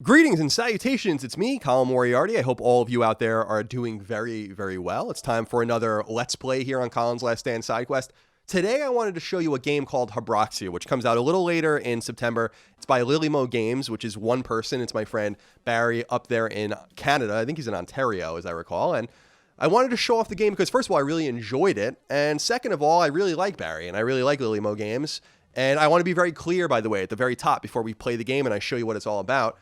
Greetings and salutations, it's me, Colin Moriarty. I hope all of you out there are doing very, very well. It's time for another Let's Play here on Colin's Last Stand Side Quest. Today I wanted to show you a game called Habroxia, which comes out a little later in September. It's by Lillymo Games, which is one person. It's my friend Barry up there in Canada. I think he's in Ontario, as I recall. And I wanted to show off the game because, first of all, I really enjoyed it. And second of all, I really like Barry, and I really like Lillymo Games. And I want to be very clear, by the way, at the very top before we play the game and I show you what it's all about.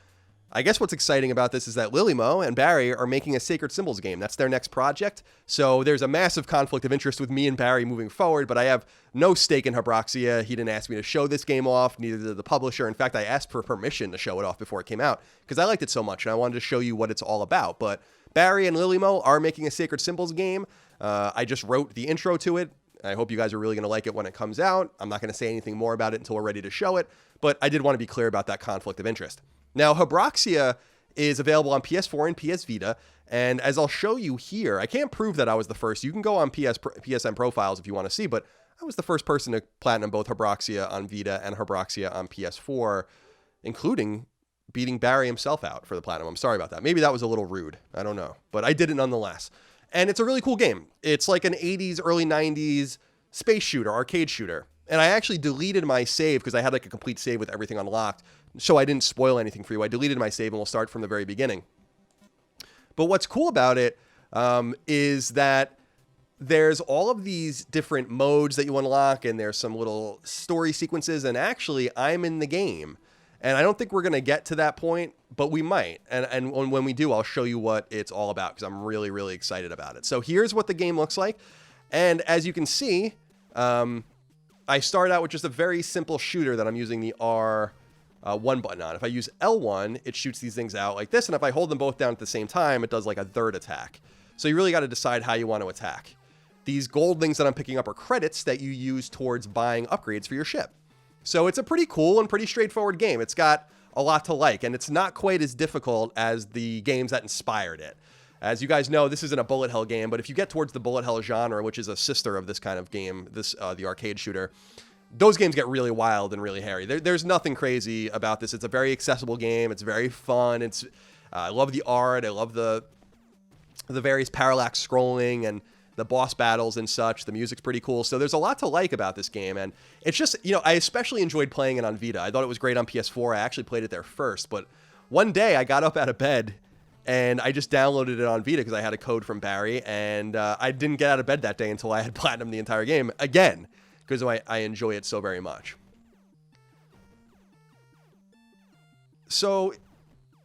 I guess what's exciting about this is that Lillymo and Barry are making a Sacred Symbols game. That's their next project. So there's a massive conflict of interest with me and Barry moving forward, but I have no stake in Habroxia. He didn't ask me to show this game off, neither did the publisher. In fact, I asked for permission to show it off before it came out because I liked it so much and I wanted to show you what it's all about. But Barry and Lillymo are making a Sacred Symbols game. I just wrote the intro to it. I hope you guys are really going to like it when it comes out. I'm not going to say anything more about it until we're ready to show it, but I did want to be clear about that conflict of interest. Now, Habroxia is available on PS4 and PS Vita, and as I'll show you here, I can't prove that I was the first. You can go on PSN profiles if you want to see, but I was the first person to platinum both Habroxia on Vita and Habroxia on PS4, including beating Barry himself out for the platinum. I'm sorry about that. Maybe that was a little rude. I don't know, but I did it nonetheless. And it's a really cool game. It's like an 80s, early 90s space shooter, arcade shooter. And I actually deleted my save because I had like a complete save with everything unlocked, so I didn't spoil anything for you. I deleted my save and we'll start from the very beginning. But what's cool about it is that there's all of these different modes that you unlock, and there's some little story sequences, and actually I'm in the game. And I don't think we're going to get to that point, but we might. And when we do, I'll show you what it's all about because I'm really, really excited about it. So here's what the game looks like. And as you can see, I start out with just a very simple shooter that I'm using the R1 button on. If I use L1, it shoots these things out like this. And if I hold them both down at the same time, it does like a third attack. So you really got to decide how you want to attack. These gold things that I'm picking up are credits that you use towards buying upgrades for your ship. So it's a pretty cool and pretty straightforward game. It's got a lot to like, and it's not quite as difficult as the games that inspired it. As you guys know, this isn't a bullet hell game, but if you get towards the bullet hell genre, which is a sister of this kind of game, the arcade shooter, those games get really wild and really hairy. There's nothing crazy about this. It's a very accessible game. It's very fun. I love the art. I love the various parallax scrolling and the boss battles and such. The music's pretty cool. So there's a lot to like about this game. And it's just, I especially enjoyed playing it on Vita. I thought it was great on PS4. I actually played it there first. But one day I got up out of bed and I just downloaded it on Vita because I had a code from Barry. And I didn't get out of bed that day until I had platinum the entire game again because I enjoy it so very much. So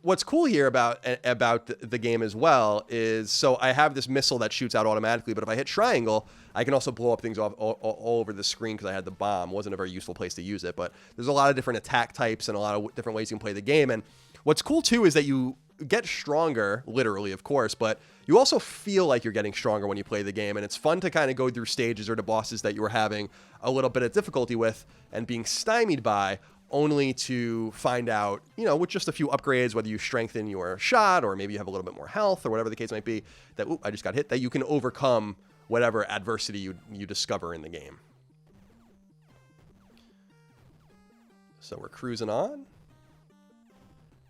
what's cool here about the game as well is, so I have this missile that shoots out automatically, but if I hit triangle, I can also blow up things all over the screen because I had the bomb. It wasn't a very useful place to use it, but there's a lot of different attack types and a lot of different ways you can play the game. And what's cool too is that you get stronger, literally, of course, but you also feel like you're getting stronger when you play the game. And it's fun to kind of go through stages or the bosses that you were having a little bit of difficulty with and being stymied by, only to find out, with just a few upgrades, whether you strengthen your shot or maybe you have a little bit more health or whatever the case might be, that, I just got hit, that you can overcome whatever adversity you discover in the game. So we're cruising on.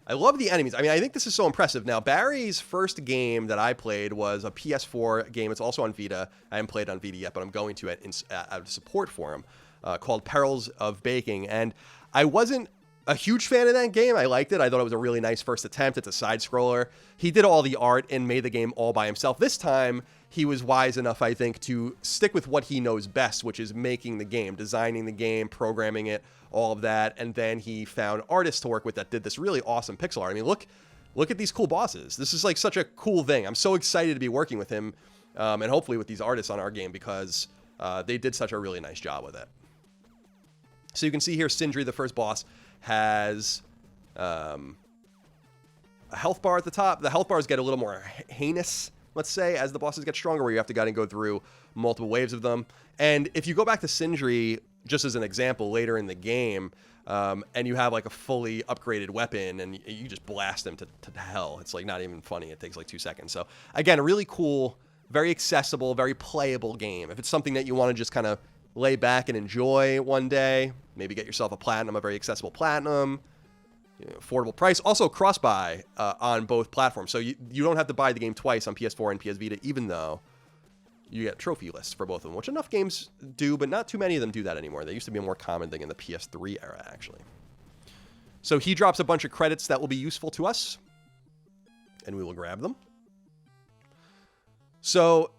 I love the enemies. I mean, I think this is so impressive. Now, Barry's first game that I played was a PS4 game. It's also on Vita. I haven't played it on Vita yet, but I'm going to it out of support for him, called Perils of Baking. And I wasn't a huge fan of that game. I liked it. I thought it was a really nice first attempt. It's a side-scroller. He did all the art and made the game all by himself. This time, he was wise enough, I think, to stick with what he knows best, which is making the game, designing the game, programming it, all of that. And then he found artists to work with that did this really awesome pixel art. I mean, look at these cool bosses. This is like such a cool thing. I'm so excited to be working with him and hopefully with these artists on our game because they did such a really nice job with it. So you can see here, Sindri, the first boss, has a health bar at the top. The health bars get a little more heinous, let's say, as the bosses get stronger, where you have to go through multiple waves of them. And if you go back to Sindri, just as an example, later in the game, and you have like a fully upgraded weapon, and you just blast them to hell. It's like not even funny. It takes like 2 seconds. So again, a really cool, very accessible, very playable game. If it's something that you want to just kind of lay back and enjoy one day, maybe get yourself a platinum, a very accessible platinum, affordable price. Also cross-buy on both platforms. So you don't have to buy the game twice on PS4 and PS Vita, even though you get trophy lists for both of them, which enough games do, but not too many of them do that anymore. They used to be a more common thing in the PS3 era, actually. So he drops a bunch of credits that will be useful to us, and we will grab them. So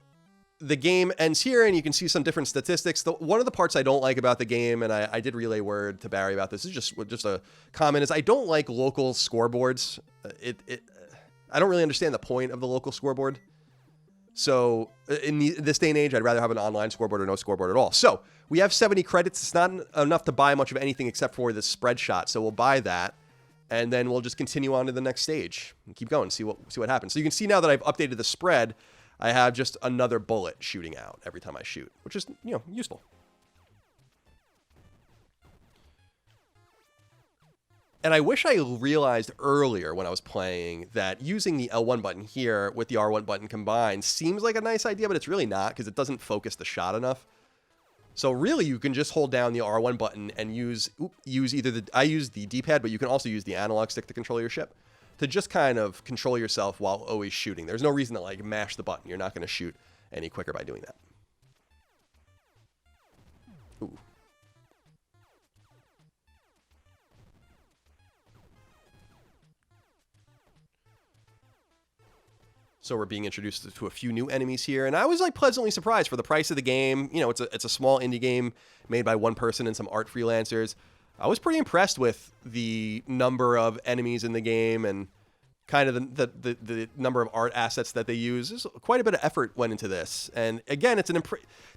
the game ends here, and you can see some different statistics. One of the parts I don't like about the game, and I did relay word to Barry about this, is just a comment, is I don't like local scoreboards. I don't really understand the point of the local scoreboard. So in this day and age, I'd rather have an online scoreboard or no scoreboard at all. So we have 70 credits. It's not enough to buy much of anything except for this spread shot. So we'll buy that, and then we'll just continue on to the next stage and keep going, see what happens. So you can see now that I've updated the spread, I have just another bullet shooting out every time I shoot, which is, useful. And I wish I realized earlier when I was playing that using the L1 button here with the R1 button combined seems like a nice idea, but it's really not, because it doesn't focus the shot enough. So really, you can just hold down the R1 button and use either I use the D-pad, but you can also use the analog stick to control your ship to just kind of control yourself while always shooting. There's no reason to like mash the button. You're not going to shoot any quicker by doing that. Ooh. So we're being introduced to a few new enemies here, and I was like pleasantly surprised for the price of the game. It's a small indie game made by one person and some art freelancers. I was pretty impressed with the number of enemies in the game and kind of the number of art assets that they use. There's quite a bit of effort went into this, and again,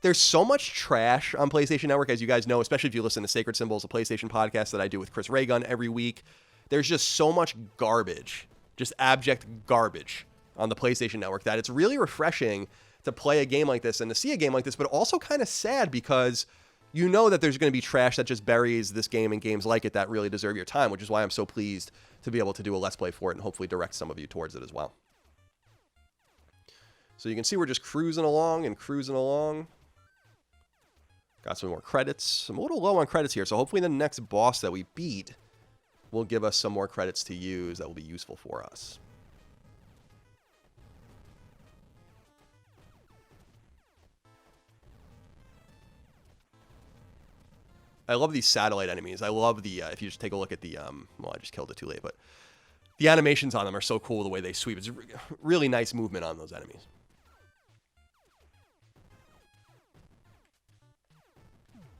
there's so much trash on PlayStation Network, as you guys know, especially if you listen to Sacred Symbols, a PlayStation podcast that I do with Chris Raygun every week. There's just so much garbage, just abject garbage on the PlayStation Network that it's really refreshing to play a game like this and to see a game like this, but also kind of sad because you know that there's going to be trash that just buries this game and games like it that really deserve your time, which is why I'm so pleased to be able to do a Let's Play for it and hopefully direct some of you towards it as well. So you can see we're just cruising along and cruising along. Got some more credits. I'm a little low on credits here, so hopefully the next boss that we beat will give us some more credits to use that will be useful for us. I love these satellite enemies. I love the, if you just take a look at the, well, I just killed it too late, but the animations on them are so cool the way they sweep. It's really nice movement on those enemies.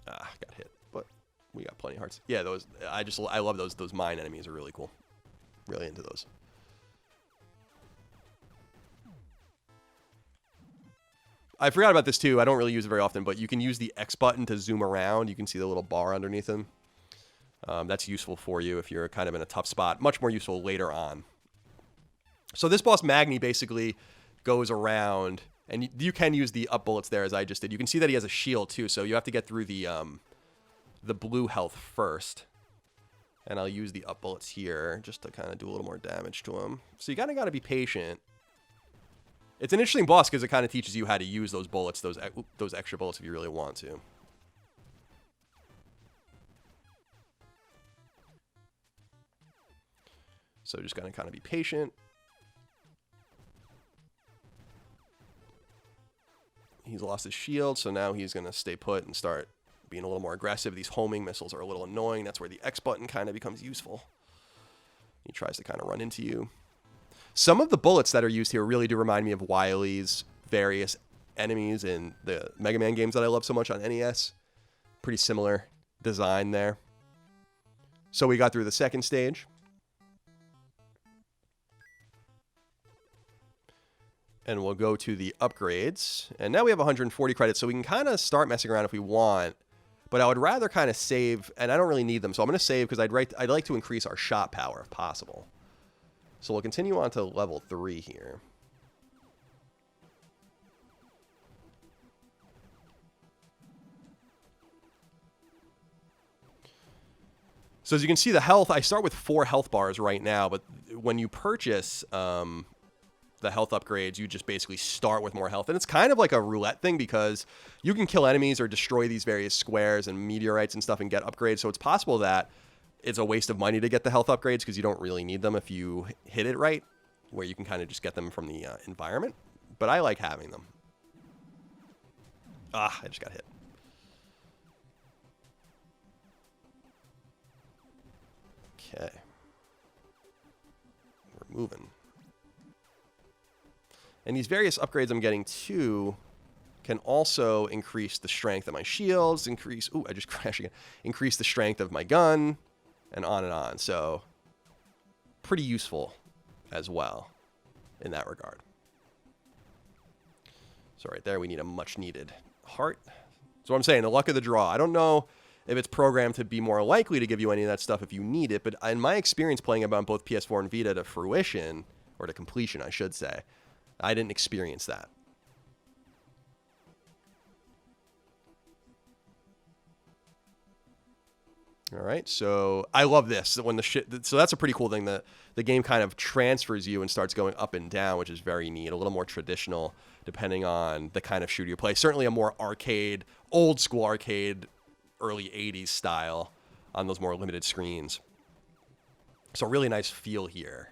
Ah, got hit, but we got plenty of hearts. Yeah, those, I love those mine enemies are really cool. Really into those. I forgot about this too. I don't really use it very often, but you can use the X button to zoom around. You can see the little bar underneath them. That's useful for you if you're kind of in a tough spot. Much more useful later on. So this boss Magni basically goes around, and you can use the up bullets there as I just did. You can see that he has a shield too, so you have to get through the blue health first. And I'll use the up bullets here just to kind of do a little more damage to him. So you kind of got to be patient. It's an interesting boss because it kind of teaches you how to use those bullets, those extra bullets if you really want to. So just going to kind of be patient. He's lost his shield, so now he's going to stay put and start being a little more aggressive. These homing missiles are a little annoying. That's where the X button kind of becomes useful. He tries to kind of run into you. Some of the bullets that are used here really do remind me of Wily's various enemies in the Mega Man games that I love so much on NES. Pretty similar design there. So we got through the second stage. And we'll go to the upgrades. And now we have 140 credits, so we can kind of start messing around if we want. But I would rather kind of save, and I don't really need them. So I'm going to save because I'd like to increase our shot power if possible. So we'll continue on to level 3 here. So as you can see, the health, I start with 4 health bars right now, but when you purchase the health upgrades, you just basically start with more health. And it's kind of like a roulette thing because you can kill enemies or destroy these various squares and meteorites and stuff and get upgrades. So it's possible that it's a waste of money to get the health upgrades because you don't really need them if you hit it right, where you can kind of just get them from the environment. But I like having them. Ah, I just got hit. Okay. We're moving. And these various upgrades I'm getting too can also increase the strength of my shields, increase... Ooh, I just crashed again. Increase the strength of my gun, and on and on. So, pretty useful as well in that regard. So right there, we need a much-needed heart. So what I'm saying, the luck of the draw. I don't know if it's programmed to be more likely to give you any of that stuff if you need it, but in my experience playing it on both PS4 and Vita to fruition, or to completion, I should say, I didn't experience that. All right, so I love this. When so that's a pretty cool thing. The game kind of transfers you and starts going up and down, which is very neat. A little more traditional, depending on the kind of shooter you play. Certainly a more arcade, old school arcade, early 80s style on those more limited screens. So really nice feel here.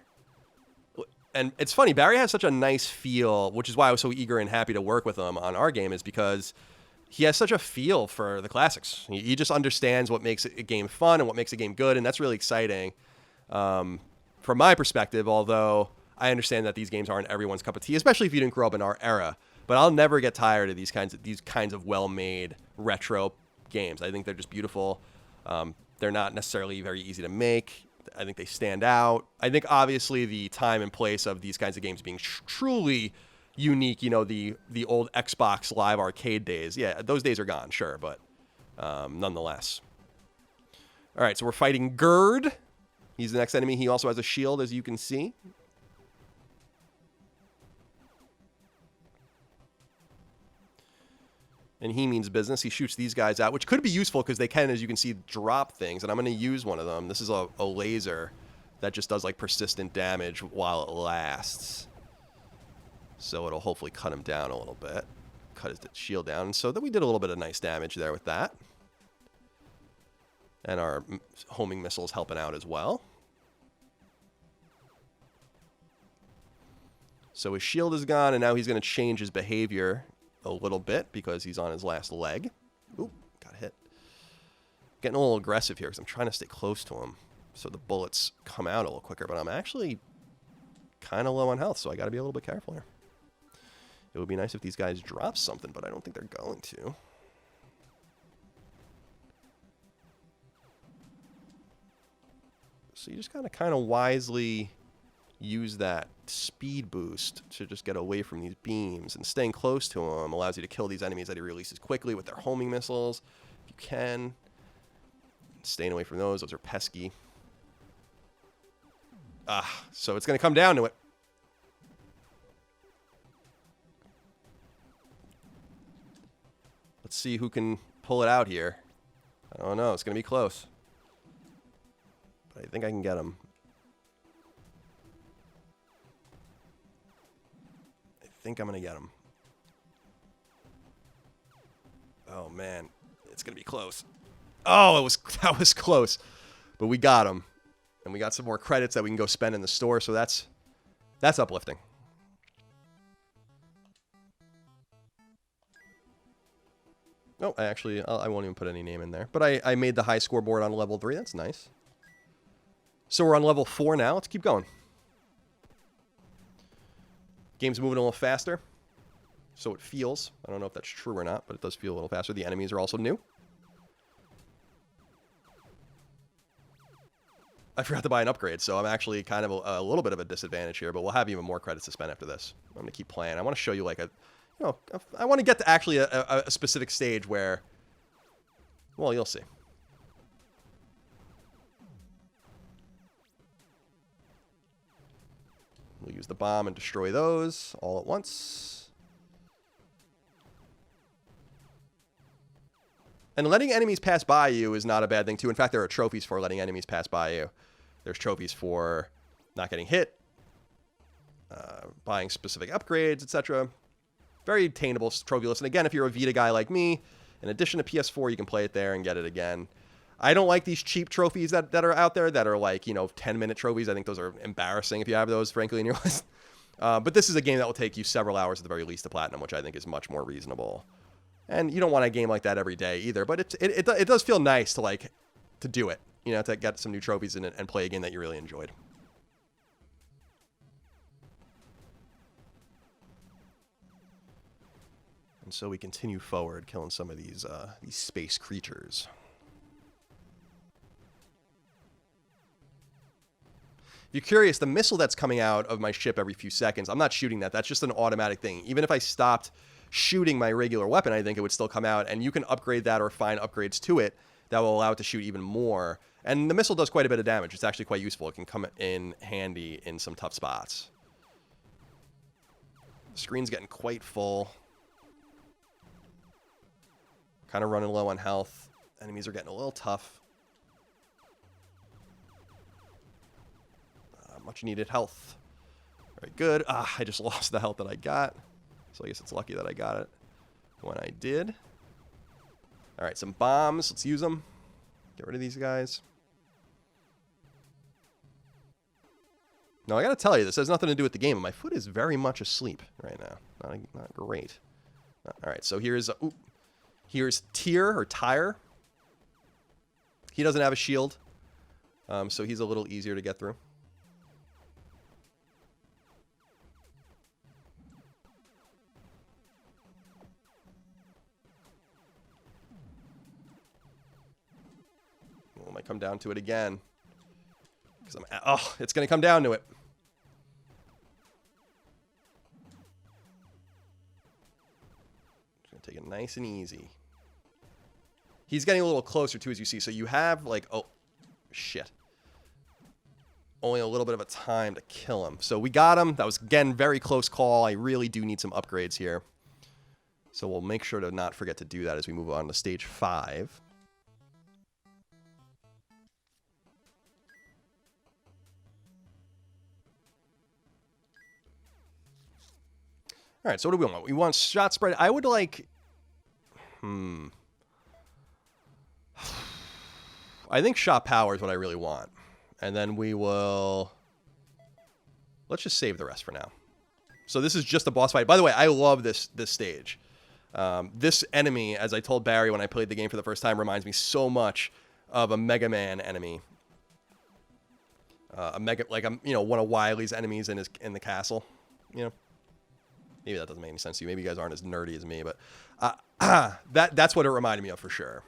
And it's funny, Barry has such a nice feel, which is why I was so eager and happy to work with him on our game, is because he has such a feel for the classics. He just understands what makes a game fun and what makes a game good, and that's really exciting from my perspective, although I understand that these games aren't everyone's cup of tea, especially if you didn't grow up in our era. But I'll never get tired of these kinds of well-made retro games. I think they're just beautiful. They're not necessarily very easy to make. I think they stand out. I think obviously the time and place of these kinds of games being truly unique, you know, the old Xbox Live Arcade days. Yeah, those days are gone, sure, but nonetheless. All right, so we're fighting Gerd. He's the next enemy. He also has a shield, as you can see. And he means business. He shoots these guys out, which could be useful because they can, as you can see, drop things. And I'm going to use one of them. This is a laser that just does like persistent damage while it lasts. So it'll hopefully cut him down a little bit. Cut his shield down. And so that we did a little bit of nice damage there with that. And our homing missiles helping out as well. So his shield is gone, and now he's going to change his behavior a little bit because he's on his last leg. Ooh, got hit. Getting a little aggressive here because I'm trying to stay close to him so the bullets come out a little quicker, but I'm actually kind of low on health, so I got to be a little bit careful here. It would be nice if these guys drop something, but I don't think they're going to. So you just got to kind of wisely use that speed boost to just get away from these beams, and staying close to him allows you to kill these enemies that he releases quickly with their homing missiles if you can. Staying away from those are pesky. So it's going to come down to it. Let's see who can pull it out here. I don't know, it's going to be close, but I think I can get him. I think I'm going to get him. Oh, man. It's going to be close. Oh, that was close. But we got him. And we got some more credits that we can go spend in the store, so that's uplifting. No, I won't even put any name in there. But I made the high scoreboard on level 3. That's nice. So we're on level 4 now. Let's keep going. Game's moving a little faster, so it feels. I don't know if that's true or not, but it does feel a little faster. The enemies are also new. I forgot to buy an upgrade, so I'm actually kind of a little bit of a disadvantage here, but we'll have even more credits to spend after this. I'm going to keep playing. I want to show you, like, I want to get to actually a specific stage where, well, you'll see. We'll use the bomb and destroy those all at once. And letting enemies pass by you is not a bad thing, too. In fact, there are trophies for letting enemies pass by you. There's trophies for not getting hit, buying specific upgrades, etc. Very attainable trophy list. And again, if you're a Vita guy like me, in addition to PS4, you can play it there and get it again. I don't like these cheap trophies that are out there that are like, 10-minute trophies. I think those are embarrassing if you have those, frankly, in your list. But this is a game that will take you several hours at the very least to platinum, which I think is much more reasonable. And you don't want a game like that every day either, but it does feel nice to do it, to get some new trophies in it and play a game that you really enjoyed. And so we continue forward, killing some of these space creatures. If you're curious, the missile that's coming out of my ship every few seconds, I'm not shooting that. That's just an automatic thing. Even if I stopped shooting my regular weapon, I think it would still come out. And you can upgrade that or find upgrades to it that will allow it to shoot even more. And the missile does quite a bit of damage. It's actually quite useful. It can come in handy in some tough spots. The screen's getting quite full. Kind of running low on health. Enemies are getting a little tough. Much needed health. Very good. I just lost the health that I got. So I guess it's lucky that I got it when I did. All right, some bombs. Let's use them. Get rid of these guys. Now, I got to tell you, this has nothing to do with the game. My foot is very much asleep right now. Not great. All right, so here's Tyr or Tyre. He doesn't have a shield, so he's a little easier to get through. Well, it might come down to it again. Because it's going to come down to it. Just going to take it nice and easy. He's getting a little closer too, as you see. So you have like, oh, shit. Only a little bit of a time to kill him. So we got him. That was, again, very close call. I really do need some upgrades here. So we'll make sure to not forget to do that as we move on to stage 5. All right, so what do we want? We want shot spread. I would like... I think shot power is what I really want. And then we will... Let's just save the rest for now. So this is just a boss fight. By the way, I love this stage. This enemy, as I told Barry when I played the game for the first time, reminds me so much of a Mega Man enemy. One of Wily's enemies in the castle. Maybe that doesn't make any sense to you. Maybe you guys aren't as nerdy as me, but that's what it reminded me of for sure.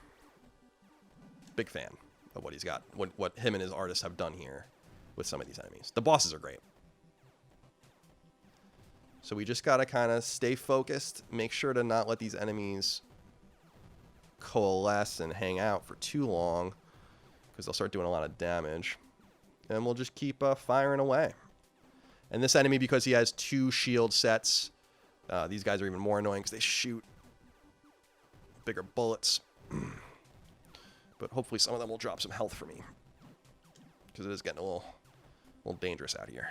Big fan of what he's got, what him and his artists have done here with some of these enemies. The bosses are great. So we just got to kind of stay focused, make sure to not let these enemies coalesce and hang out for too long, because they'll start doing a lot of damage. And we'll just keep firing away. And this enemy, because he has 2 shield sets, these guys are even more annoying because they shoot bigger bullets. But hopefully some of them will drop some health for me, because it is getting a little dangerous out here.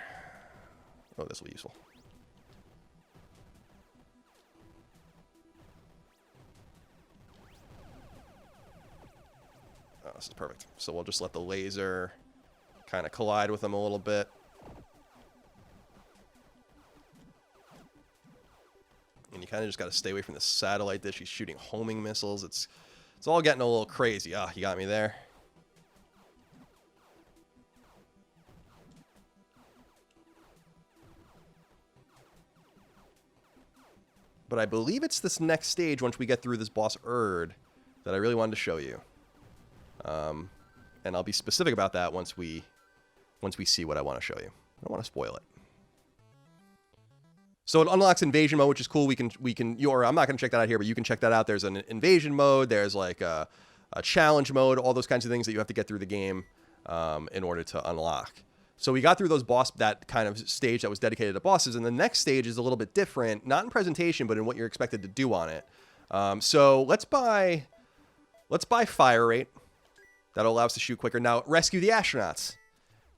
Oh, this will be useful. Oh, this is perfect. So we'll just let the laser kind of collide with them a little bit. And you kind of just got to stay away from the satellite dish. He's shooting homing missiles. It's all getting a little crazy. Ah, he got me there. But I believe it's this next stage, once we get through this boss Gerd, that I really wanted to show you. And I'll be specific about that once we see what I want to show you. I don't want to spoil it. So it unlocks invasion mode, which is cool. I'm not going to check that out here, but you can check that out. There's an invasion mode. There's like a challenge mode, all those kinds of things that you have to get through the game in order to unlock. So we got through that kind of stage that was dedicated to bosses, and the next stage is a little bit different, not in presentation, but in what you're expected to do on it. So let's buy fire rate. That'll allow us to shoot quicker. Now, rescue the astronauts.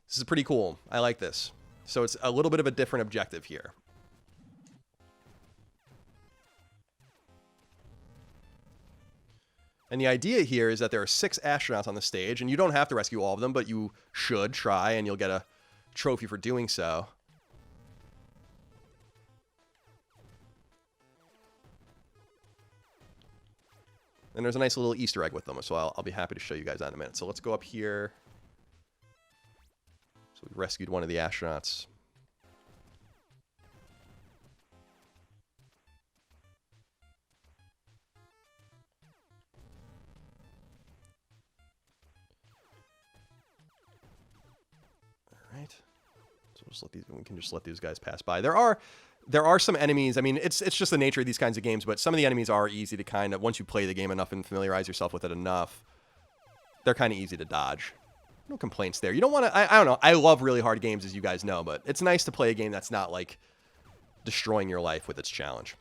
This is pretty cool. I like this. So it's a little bit of a different objective here. And the idea here is that there are 6 astronauts on the stage, and you don't have to rescue all of them, but you should try, and you'll get a trophy for doing so. And there's a nice little Easter egg with them, so I'll be happy to show you guys that in a minute. So let's go up here. So we rescued one of the astronauts. All right. So we'll just let these, we can just let these guys pass by. There are some enemies. I mean, it's just the nature of these kinds of games, but some of the enemies are easy to kind of, once you play the game enough and familiarize yourself with it enough, they're kind of easy to dodge. No complaints there. You don't want to, I don't know. I love really hard games, as you guys know, but it's nice to play a game that's not like destroying your life with its challenge.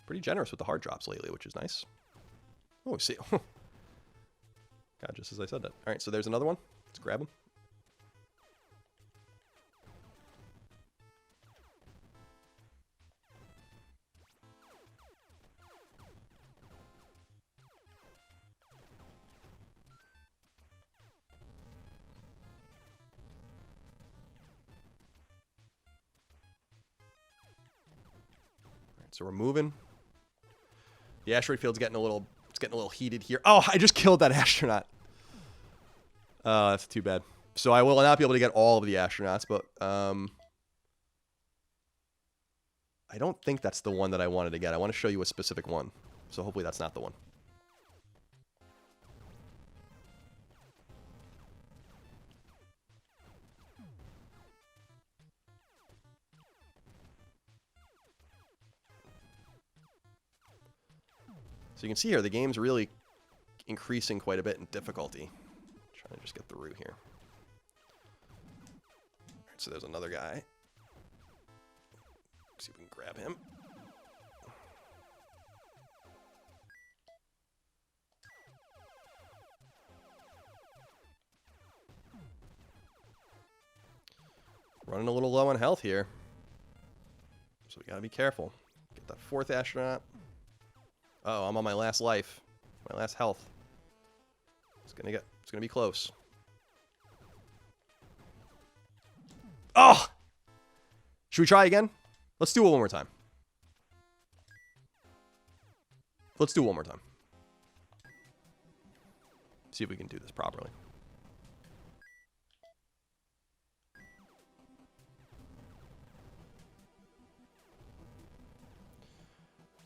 Pretty generous with the hard drops lately, which is nice. Oh, see. God, just as I said that. All right, so there's another one. Let's grab him. So we're moving. The asteroid field's getting a little, it's getting a little heated here. Oh, I just killed that astronaut. That's too bad. So I will not be able to get all of the astronauts, but I don't think that's the one that I wanted to get. I want to show you a specific one. So hopefully that's not the one. So you can see here, the game's really increasing quite a bit in difficulty. Trying to just get through here. All right, so there's another guy. Let's see if we can grab him. Running a little low on health here. So we gotta be careful. Get that 4th astronaut. Oh, I'm on my last life. My last health. It's gonna be close. Oh! Should we try again? Let's do it one more time. Let's do it one more time. See if we can do this properly.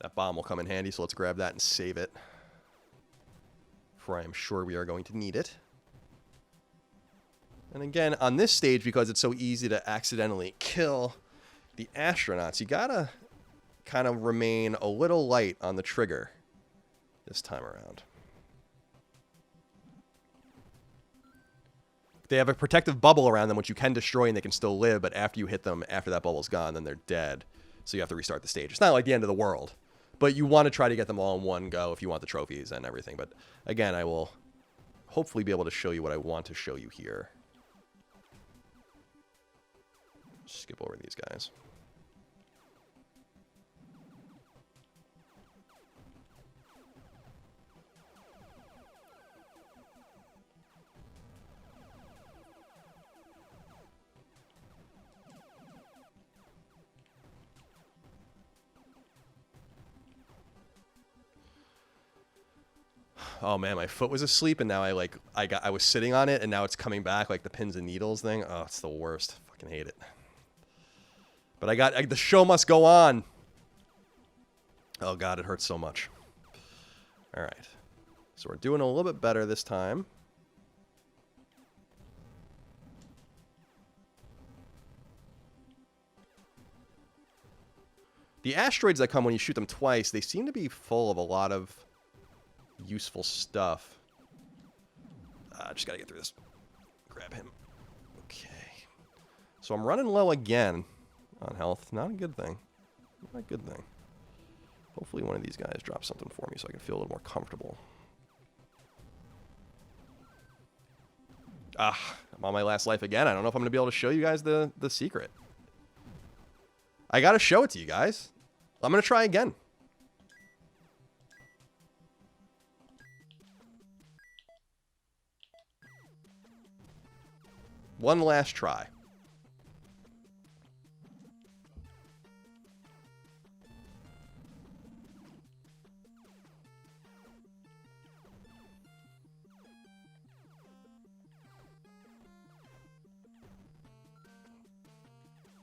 That bomb will come in handy, so let's grab that and save it. For I am sure we are going to need it. And again, on this stage, because it's so easy to accidentally kill the astronauts, you gotta kind of remain a little light on the trigger this time around. They have a protective bubble around them, which you can destroy and they can still live, but after you hit them, after that bubble's gone, then they're dead. So you have to restart the stage. It's not like the end of the world. But you want to try to get them all in one go if you want the trophies and everything. But again, I will hopefully be able to show you what I want to show you here. Skip over these guys. Oh man, my foot was asleep and now I was sitting on it and now it's coming back like the pins and needles thing. Oh, it's the worst. Fucking hate it. But the show must go on. Oh god, it hurts so much. All right. So we're doing a little bit better this time. The asteroids that come when you shoot them twice, they seem to be full of a lot of useful stuff. Just gotta get through this. Grab him. Okay. So I'm running low again on health. Not a good thing. Not a good thing. Hopefully one of these guys drops something for me so I can feel a little more comfortable. I'm on my last life again. I don't know if I'm going to be able to show you guys the secret. I got to show it to you guys. I'm going to try again. One last try.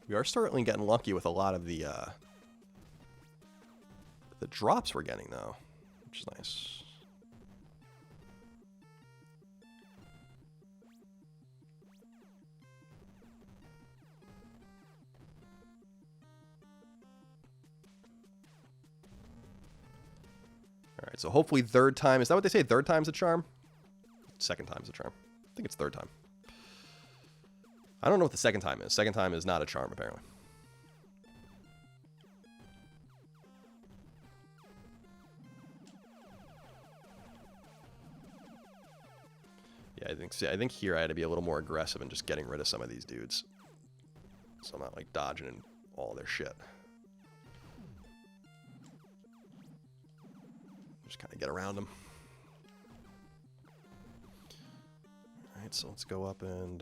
We are certainly getting lucky with a lot of the drops we're getting, though, which is nice. All right, so hopefully third time. Is that what they say? Third time's a charm? Second time's a charm. I think it's third time. I don't know what the second time is. Second time is not a charm, apparently. Yeah, I think here I had to be a little more aggressive in just getting rid of some of these dudes. So I'm not, like, dodging in all their shit. Just kind of get around them. Alright, so let's go up and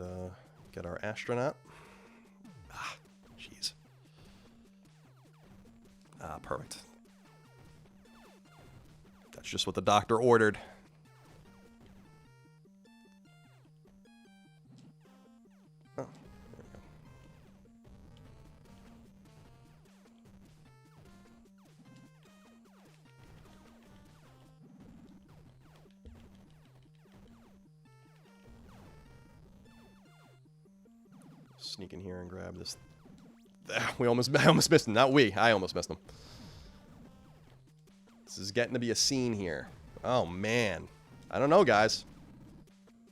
get our astronaut. Ah, jeez. Ah, perfect. That's just what the doctor ordered. Oh, there we go. Sneak in here and grab this. I almost missed him. Not we. I almost missed him. This is getting to be a scene here. Oh, man. I don't know, guys.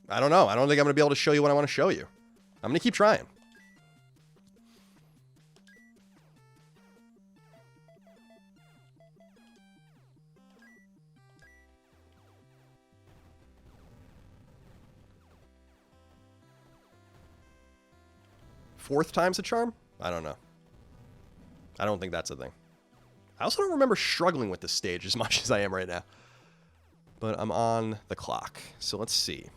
I don't know. I don't think I'm going to be able to show you what I want to show you. I'm going to keep trying. Fourth time's a charm? I don't know. I don't think that's a thing. I also don't remember struggling with this stage as much as I am right now. But I'm on the clock. So let's see.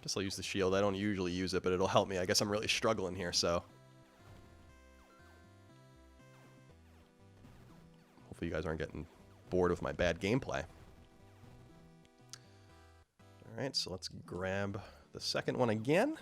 Guess I'll use the shield. I don't usually use it, but it'll help me. I guess I'm really struggling here, so. Hopefully you guys aren't getting bored with my bad gameplay. Alright, so let's grab the second one again.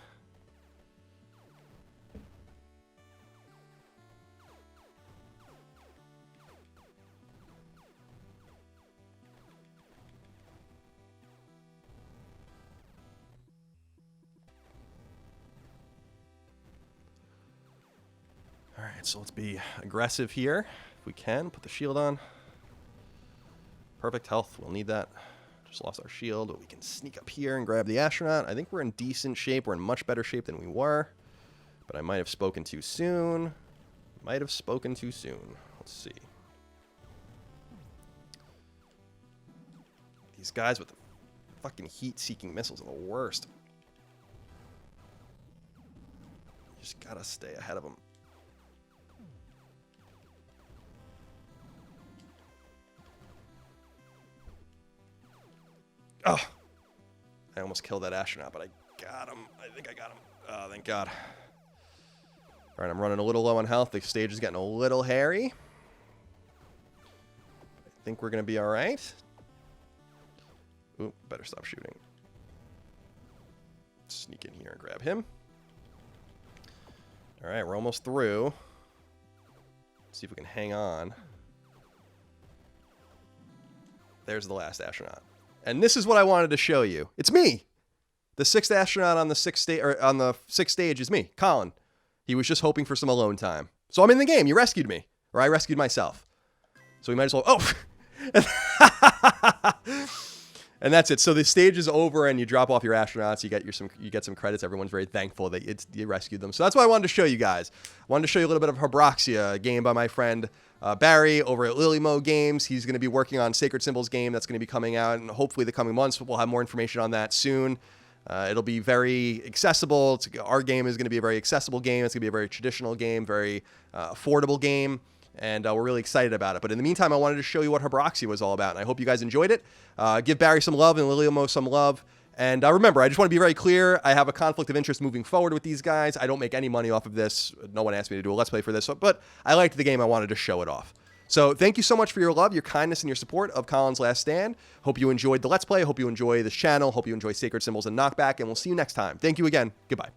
Alright, so let's be aggressive here if we can. Put the shield on. Perfect health. We'll need that. Just lost our shield, but we can sneak up here and grab the astronaut. I think we're in decent shape. We're in much better shape than we were. But I might have spoken too soon. Might have spoken too soon. Let's see. These guys with the fucking heat-seeking missiles are the worst. You just gotta stay ahead of them. Oh, I almost killed that astronaut, but I got him. I think I got him. Oh, thank God. All right, I'm running a little low on health. The stage is getting a little hairy. I think we're going to be all right. Ooh, better stop shooting. Sneak in here and grab him. All right, we're almost through. Let's See if we can hang on. There's the last astronaut. And this is what I wanted to show you. It's me. The sixth astronaut on the sixth stage is me, Colin. He was just hoping for some alone time. So I'm in the game. You rescued me. Or I rescued myself. So we might as well... Oh! And that's it. So the stage is over and you drop off your astronauts. You get some credits. Everyone's very thankful that you rescued them. So that's what I wanted to show you guys. I wanted to show you a little bit of Habroxia, a game by my friend Barry over at Lillymo Games. He's going to be working on Sacred Symbols game that's going to be coming out, and hopefully the coming months we'll have more information on that soon. It'll be very accessible. Our game is going to be a very accessible game. It's going to be a very traditional game, very affordable game. And we're really excited about it. But in the meantime, I wanted to show you what Habroxia was all about. And I hope you guys enjoyed it. Give Barry some love and Lillymo some love. And remember, I just want to be very clear. I have a conflict of interest moving forward with these guys. I don't make any money off of this. No one asked me to do a Let's Play for this. But I liked the game. I wanted to show it off. So thank you so much for your love, your kindness, and your support of Colin's Last Stand. Hope you enjoyed the Let's Play. Hope you enjoy this channel. Hope you enjoy Sacred Symbols and Knockback. And we'll see you next time. Thank you again. Goodbye.